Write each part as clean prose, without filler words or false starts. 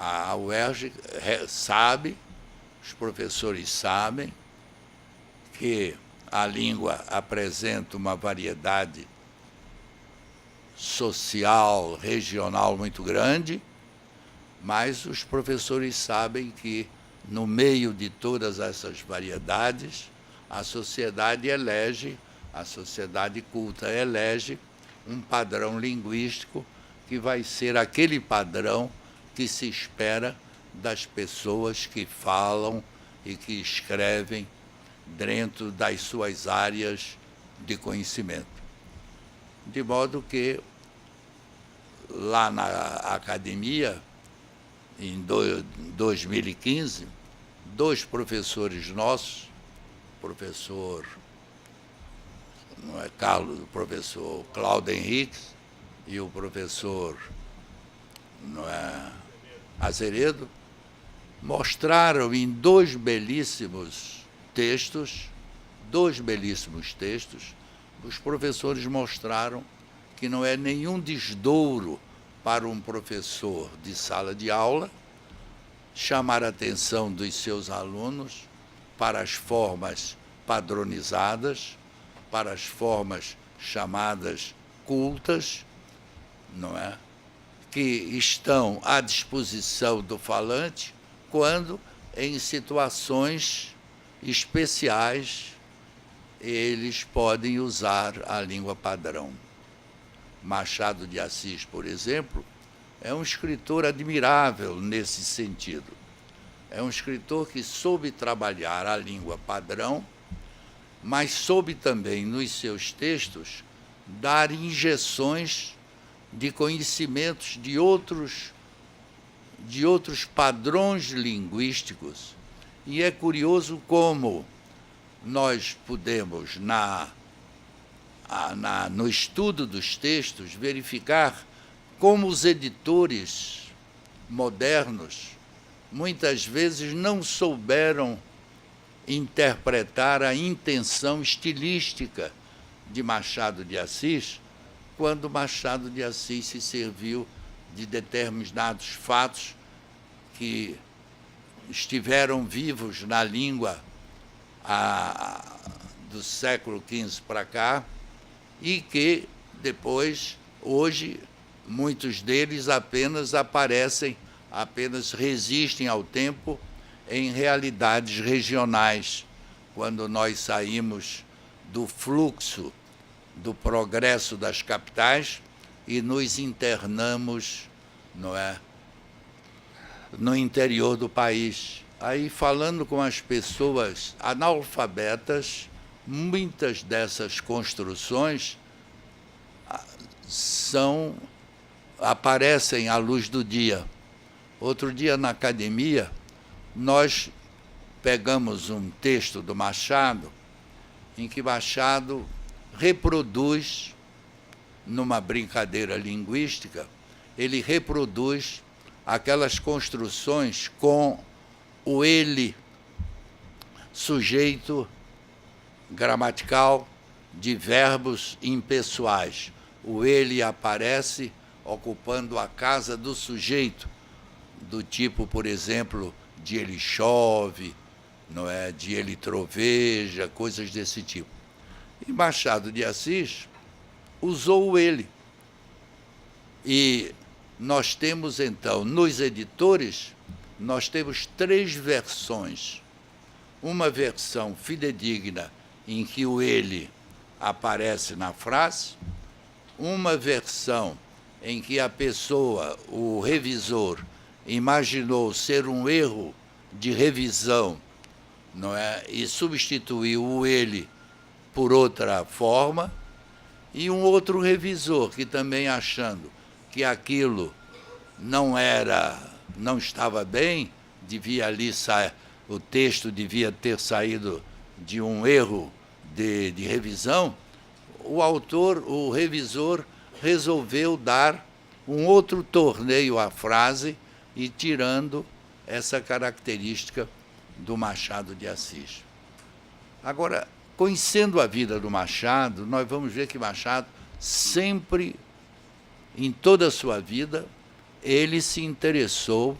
A UERJ sabe, os professores sabem, que a língua apresenta uma variedade social, regional muito grande, mas os professores sabem que, no meio de todas essas variedades, a sociedade culta elege um padrão linguístico que vai ser aquele padrão que se espera das pessoas que falam e que escrevem dentro das suas áreas de conhecimento. De modo que, lá na academia, em 2015, dois professores nossos, o professor Cláudio Henriques e o professor Azeredo, mostraram em dois belíssimos textos, os professores mostraram que não é nenhum desdouro para um professor de sala de aula chamar a atenção dos seus alunos para as formas padronizadas, para as formas chamadas cultas, não é? Que estão à disposição do falante quando, em situações especiais, eles podem usar a língua padrão. Machado de Assis, por exemplo, é um escritor admirável nesse sentido. É um escritor que soube trabalhar a língua padrão, mas soube também, nos seus textos, dar injeções de conhecimentos de outros padrões linguísticos. E é curioso como nós podemos, no estudo dos textos, verificar como os editores modernos muitas vezes não souberam interpretar a intenção estilística de Machado de Assis, quando Machado de Assis se serviu de determinados fatos que estiveram vivos na língua do século XV para cá, e que depois, hoje, muitos deles apenas aparecem, apenas resistem ao tempo em realidades regionais, quando nós saímos do fluxo do progresso das capitais e nos internamos, não é, no interior do país. Aí, falando com as pessoas analfabetas, muitas dessas construções aparecem à luz do dia. Outro dia, na academia, nós pegamos um texto do Machado, em que Machado reproduz, numa brincadeira linguística, ele reproduz aquelas construções com o ele, sujeito gramatical de verbos impessoais. O ele aparece ocupando a casa do sujeito, do tipo, por exemplo, de ele chove, não é, de ele troveja, coisas desse tipo. E Machado de Assis usou o ele. E nós temos, então, nos editores, nós temos três versões. Uma versão fidedigna, em que o ele aparece na frase, uma versão em que a pessoa, o revisor, imaginou ser um erro de revisão, não é? E substituiu o ele por outra forma, e um outro revisor que também, achando que aquilo não estava bem, devia ali sair, o texto devia ter saído de um erro de revisão, o revisor, resolveu dar um outro torneio à frase e tirando essa característica do Machado de Assis. Agora, conhecendo a vida do Machado, nós vamos ver que Machado sempre, em toda a sua vida, ele se interessou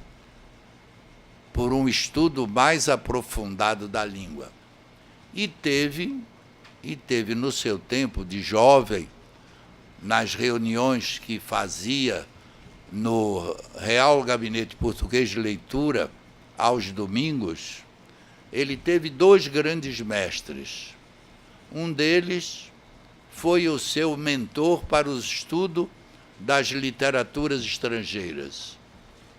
por um estudo mais aprofundado da língua. E teve no seu tempo de jovem, nas reuniões que fazia no Real Gabinete Português de Leitura, aos domingos, ele teve 2 grandes mestres. Um deles foi o seu mentor para o estudo das literaturas estrangeiras.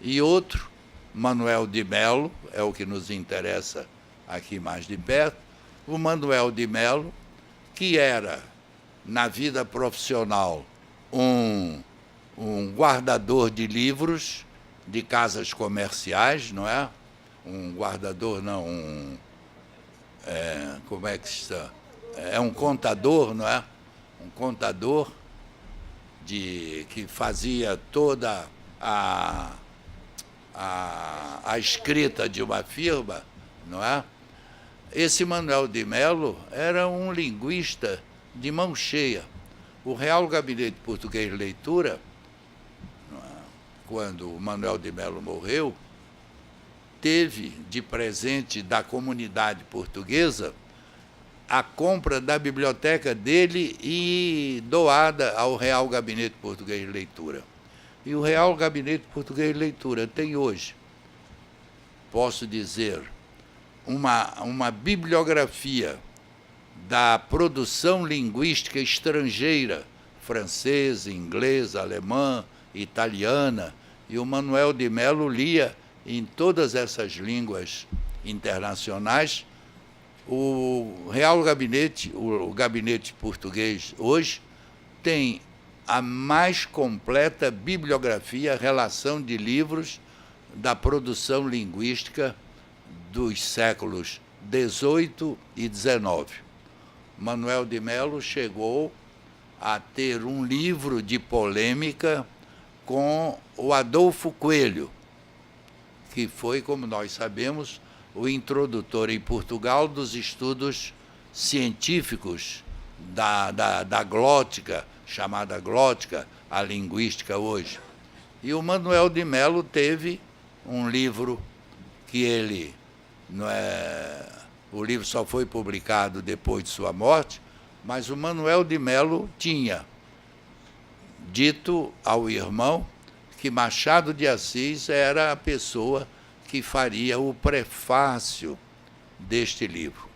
E outro, Manuel de Melo, é o que nos interessa aqui mais de perto, o Manuel de Melo, que era, na vida profissional, um guardador de livros de casas comerciais, não é? Um guardador, não, como é que está? É um contador, não é? Um contador que fazia toda a escrita de uma firma, não é? Esse Manuel de Melo era um linguista de mão cheia. O Real Gabinete Português de Leitura, quando o Manuel de Melo morreu, teve de presente da comunidade portuguesa a compra da biblioteca dele e doada ao Real Gabinete Português de Leitura. E o Real Gabinete Português de Leitura tem hoje, posso dizer, uma bibliografia da produção linguística estrangeira, francesa, inglesa, alemã, italiana, e o Manuel de Melo lia em todas essas línguas internacionais. O Real Gabinete, o Gabinete Português hoje, tem a mais completa bibliografia, relação de livros da produção linguística dos séculos XVIII e XIX. Manuel de Melo chegou a ter um livro de polêmica com o Adolfo Coelho, que foi, como nós sabemos, o introdutor em Portugal dos estudos científicos da glótica, chamada glótica, a linguística hoje. E o Manuel de Melo teve um livro que ele... o livro só foi publicado depois de sua morte, mas o Manuel de Melo tinha dito ao irmão que Machado de Assis era a pessoa que faria o prefácio deste livro.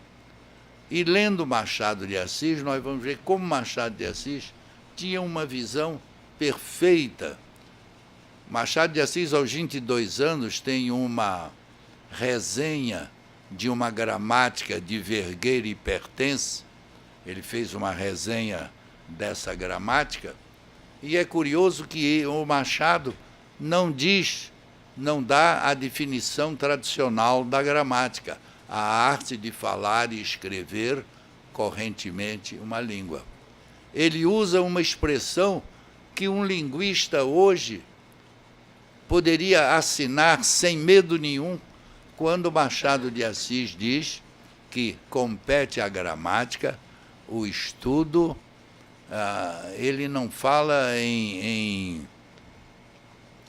E lendo Machado de Assis, nós vamos ver como Machado de Assis tinha uma visão perfeita. Machado de Assis, aos 22 anos, tem uma resenha de uma gramática de Vergueiro e Pertence. Ele fez uma resenha dessa gramática, e é curioso que o Machado não dá a definição tradicional da gramática, a arte de falar e escrever correntemente uma língua. Ele usa uma expressão que um linguista hoje poderia assinar sem medo nenhum, quando Machado de Assis diz que compete à gramática o estudo. Ele não fala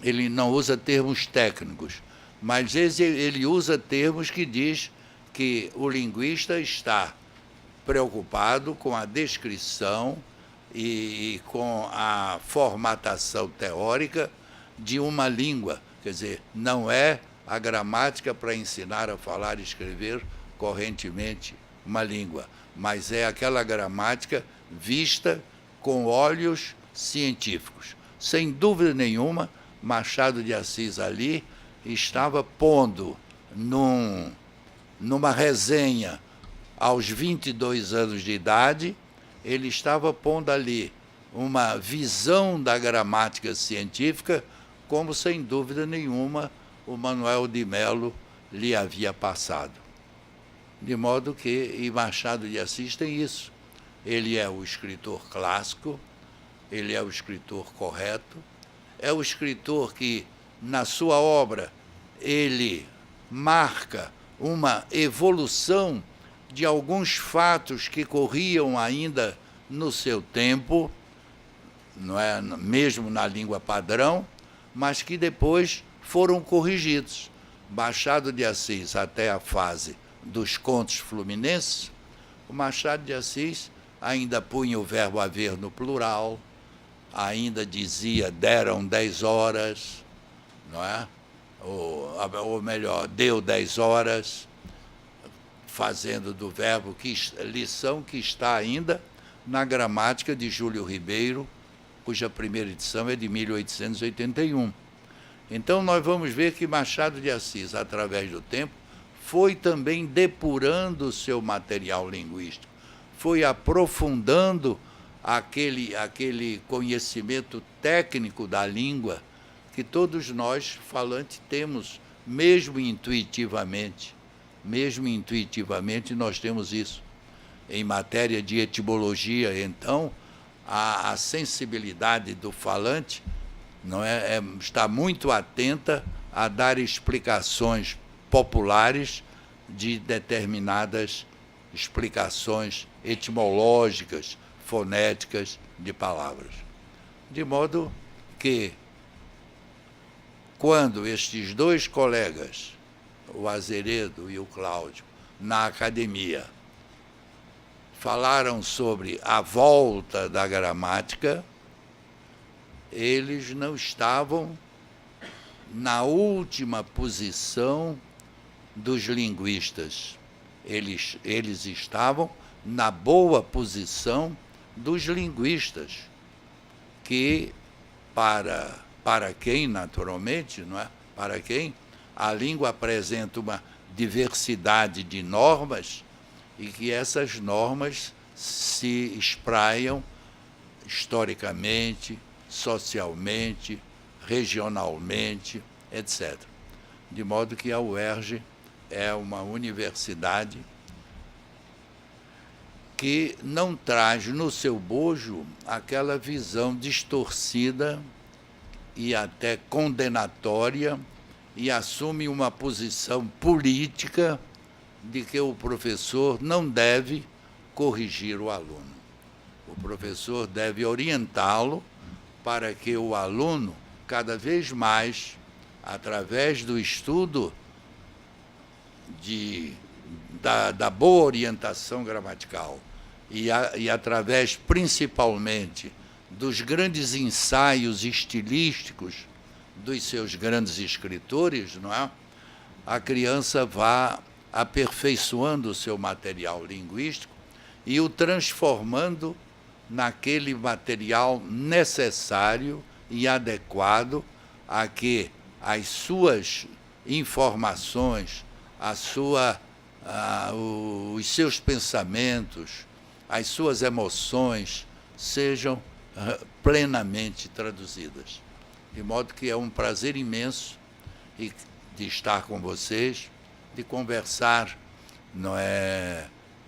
ele não usa termos técnicos, mas ele usa termos que diz que o linguista está preocupado com a descrição e com a formatação teórica de uma língua. Quer dizer, não é a gramática para ensinar a falar e escrever correntemente uma língua, mas é aquela gramática vista com olhos científicos. Sem dúvida nenhuma, Machado de Assis ali estava pondo numa resenha aos 22 anos de idade, ele estava pondo ali uma visão da gramática científica, como sem dúvida nenhuma o Manuel de Melo lhe havia passado. De modo que, e Machado de Assis tem isso. Ele é o escritor clássico, ele é o escritor correto, é o escritor que, na sua obra, ele marca uma evolução de alguns fatos que corriam ainda no seu tempo, não é, mesmo na língua padrão, mas que depois foram corrigidos. Machado de Assis até a fase dos contos fluminenses, o Machado de Assis ainda punha o verbo haver no plural, ainda dizia deram 10 horas, não é? Ou melhor, deu 10 horas, fazendo do verbo lição que está ainda na gramática de Júlio Ribeiro, cuja primeira edição é de 1881. Então, nós vamos ver que Machado de Assis, através do tempo, foi também depurando o seu material linguístico, foi aprofundando aquele conhecimento técnico da língua que todos nós, falantes, temos, mesmo intuitivamente. Mesmo intuitivamente, nós temos isso. Em matéria de etimologia, então, a sensibilidade do falante não está muito atenta a dar explicações populares de determinadas explicações etimológicas, fonéticas de palavras. De modo que, quando estes dois colegas, o Azeredo e o Cláudio, na academia, falaram sobre a volta da gramática, eles não estavam na última posição dos linguistas. Eles estavam na boa posição dos linguistas, que, para quem, naturalmente, não é? Para quem a língua apresenta uma diversidade de normas e que essas normas se espraiam historicamente, socialmente, regionalmente, etc. De modo que a UERJ é uma universidade que não traz no seu bojo aquela visão distorcida e até condenatória e assume uma posição política de que o professor não deve corrigir o aluno. O professor deve orientá-lo para que o aluno, cada vez mais, através do estudo da boa orientação gramatical e através, principalmente, dos grandes ensaios estilísticos dos seus grandes escritores, não é? A criança vá aperfeiçoando o seu material linguístico e o transformando naquele material necessário e adequado a que as suas informações, os seus pensamentos, as suas emoções sejam plenamente traduzidas. De modo que é um prazer imenso de estar com vocês, de conversar, não é,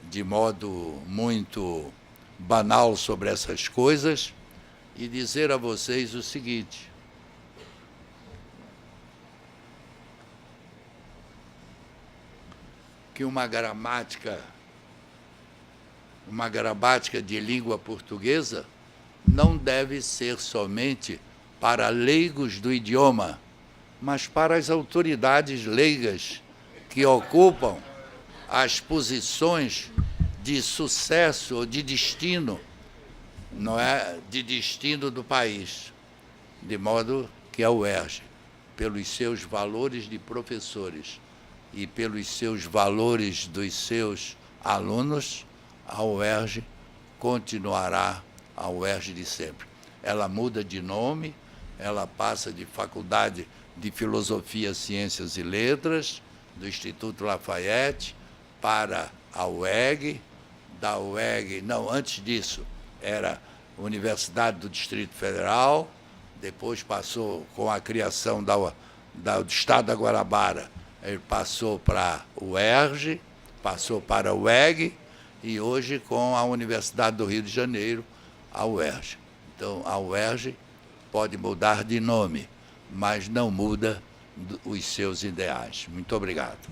de modo muito banal sobre essas coisas, e dizer a vocês o seguinte: que uma gramática de língua portuguesa não deve ser somente para leigos do idioma, mas para as autoridades leigas que ocupam as posições de sucesso ou de destino, não é, de destino do país. De modo que a UERJ, pelos seus valores de professores e pelos seus valores dos seus alunos, a UERJ continuará a UERJ de sempre. Ela muda de nome, ela passa de Faculdade de Filosofia, Ciências e Letras, do Instituto Lafayette, para a UEG, da UEG, não, antes disso, era Universidade do Distrito Federal, depois passou com a criação do Estado da Guanabara, ele passou para o UERJ, passou para a UEG, e hoje com a Universidade do Rio de Janeiro, a UERJ. Então, a UERJ pode mudar de nome, mas não muda os seus ideais. Muito obrigado.